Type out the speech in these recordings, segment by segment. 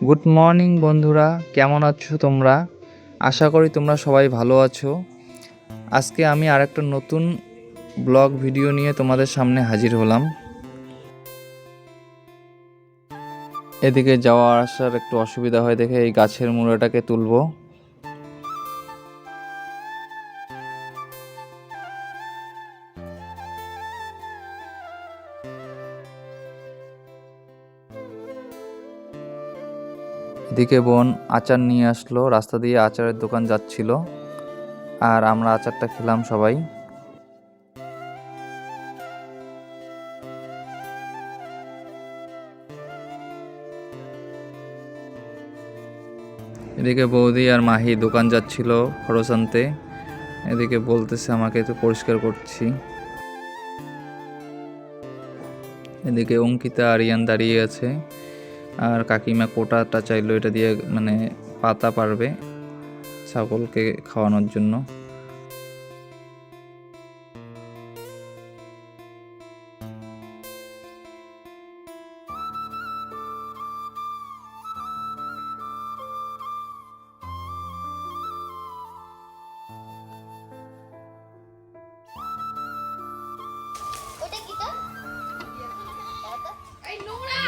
Good morning বন্ধুরা, কেমন আছো তোমরা? আশা করি তোমরা সবাই ভালো আছো। আজকে আমি আরেকটা নতুন ব্লগ ভিডিও নিয়ে তোমাদের সামনে হাজির হলাম। এদিকে যাওয়া আসার একটু অসুবিধা হয় দেখে এই গাছের মুড়াটাকে তুলবো। এদিকে বোন আচার নিয়ে আসলো, রাস্তা দিয়ে আচারের দোকান যাচ্ছিল, আর আমরা আচারটা খেলাম সবাই। এদিকে বৌদি আর মাহি দোকান যাচ্ছিল খরচ আনতে। এদিকে বলতেছে আমাকে তো পরিষ্কার করছি। এদিকে অঙ্কিতা আর ইয়ান দাঁড়িয়ে আছে, আর কাকিমা কোটাটা চাইলো, এটা দিয়ে মানে পাতা পারবে ছাগলকে খাওয়ানোর জন্য।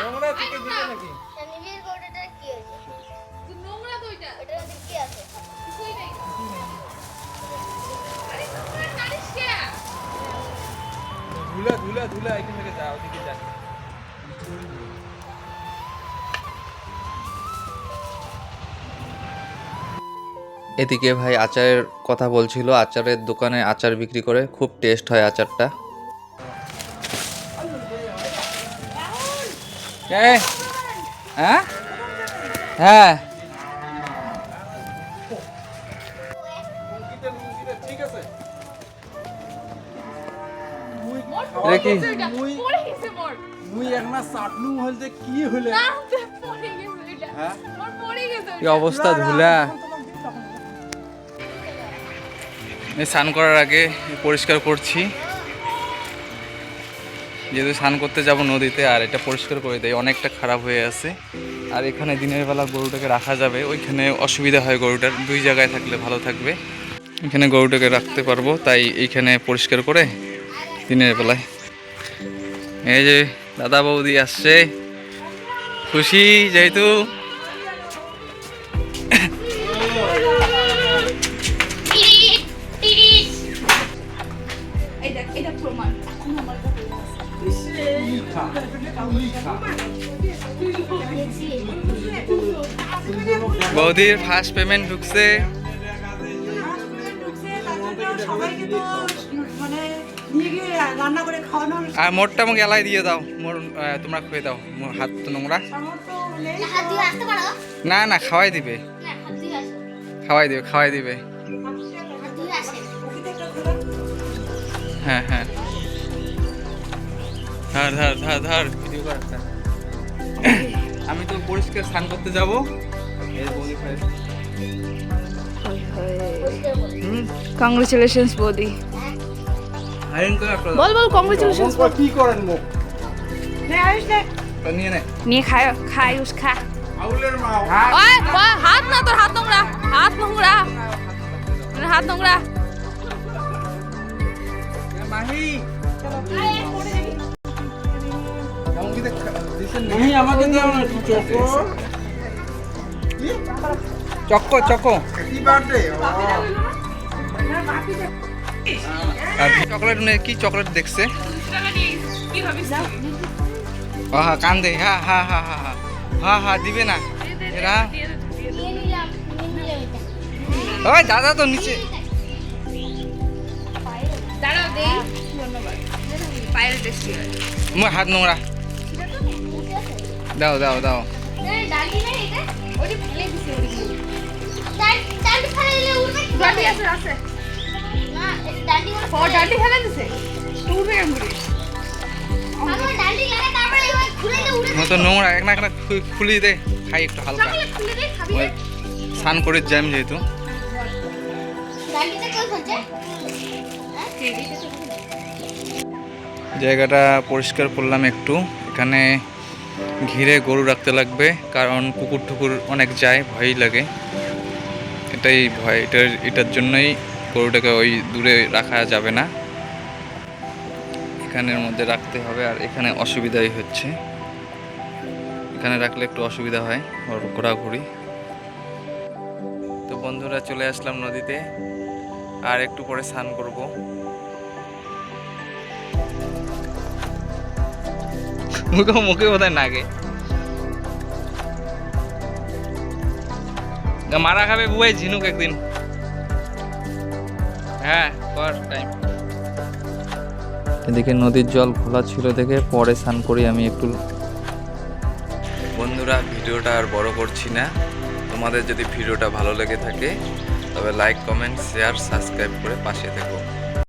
নোংরা থেকে দিতে নাকি? নিবিড় গোটাটা কি হয়েছে? তুই নোংরা তো এটা। এটার মধ্যে কি আছে? কিছুই নাই। আরে নোংরা কাটিস কে? ধুলা ধুলা ধুলা এখান থেকে যাও, ওদিকে যা। এদিকে ভাই আচারের কথা বলছিল, আচারের দোকানে আচার বিক্রি করে, খুব টেস্ট হয় আচারটা। হ্যাঁ হ্যাঁ কি অবস্থা, ধুলা। স্নান করার আগে পরিষ্কার করছি, যেহেতু স্নান করতে যাব নদীতে, আর এটা পরিষ্কার করে দেয়, অনেকটা খারাপ হয়ে আছে। আর এখানে দিনের বেলা গরুটাকে রাখা যাবে, ওইখানে অসুবিধা হয়, গরুটার দুই জায়গায় থাকলে ভালো থাকবে। এখানে গরুটাকে রাখতে পারবো, তাই এইখানে পরিষ্কার করে দিনের বেলায়। এই যে দাদা বৌদি আসছে, খুশি যেহেতু। বৌদির ফার্স্ট পেমেন্ট ঢুকছে। আর মোটটা আমাকে এলাই দিয়ে দাও, মোর তোমরা খুঁয়ে দাও, হাত তো নোংরা। না না, খাওয়াই দিবে, খাওয়াই দিবে, খাওয়াই দিবে। হ্যাঁ হ্যাঁ, ধর ধর ধর ধর, ভিডিও কর একটা। আমি তো পরিষ্কার স্নান করতে যাবো। কংগ্রেচুলেশনস বৌদি। বল বল কংগ্রেচুলেশনস। কি করেন মুখ নে আয়ুষ নে, নিয়ে নে, নিয়ে খায় খা আয়ুষ খা। আউলের মা ওই হাত না, তোর হাত নোংরা, হাত নোংরা, হাত নোংরা। মাহি তুমি আমাকে দাও না choco choco choco. Happy birthday. Chocolate কি চকলেট দেখছে? হা কান্দে, হা হা হা হা হা হা হা, দিবে না এরা। ওই দাদা তো নিচে। মোর হাত নোংরা, দাও দাও দাও। তো নোংরা এক না খুলি দে, খাই একটু হালকা, স্নান করে যাই যেহেতু। জায়গাটা পরিষ্কার করলাম একটু। এখানে ঘিরে গরু রাখতে লাগবে, কারণ কুকুর টুকুর অনেক যায়, ভয়ই লাগে। এটাই ভয়, এটার জন্যই গরুটাকে ওই দূরে রাখা যাবে না, এখানের মধ্যে রাখতে হবে। আর এখানে অসুবিধাই হচ্ছে, এখানে রাখলে একটু অসুবিধা হয় ওর ঘোরাঘুরি। তো বন্ধুরা চলে আসলাম নদীতে, আর একটু পরে স্নান করব। মুখে মুখে বোধহয় নাগে মারা খাবে বুয়াই ঝিনুক একদিন। হ্যাঁ কর টাইম। এদিকে নদীর জল খোলা ছিল দেখে পরে স্নান করি আমি একটু। বন্ধুরা ভিডিওটা আর বড় করছি না, তোমাদের যদি ভিডিওটা ভালো লেগে থাকে তবে লাইক, কমেন্ট, শেয়ার, সাবস্ক্রাইব করে পাশে থেকো।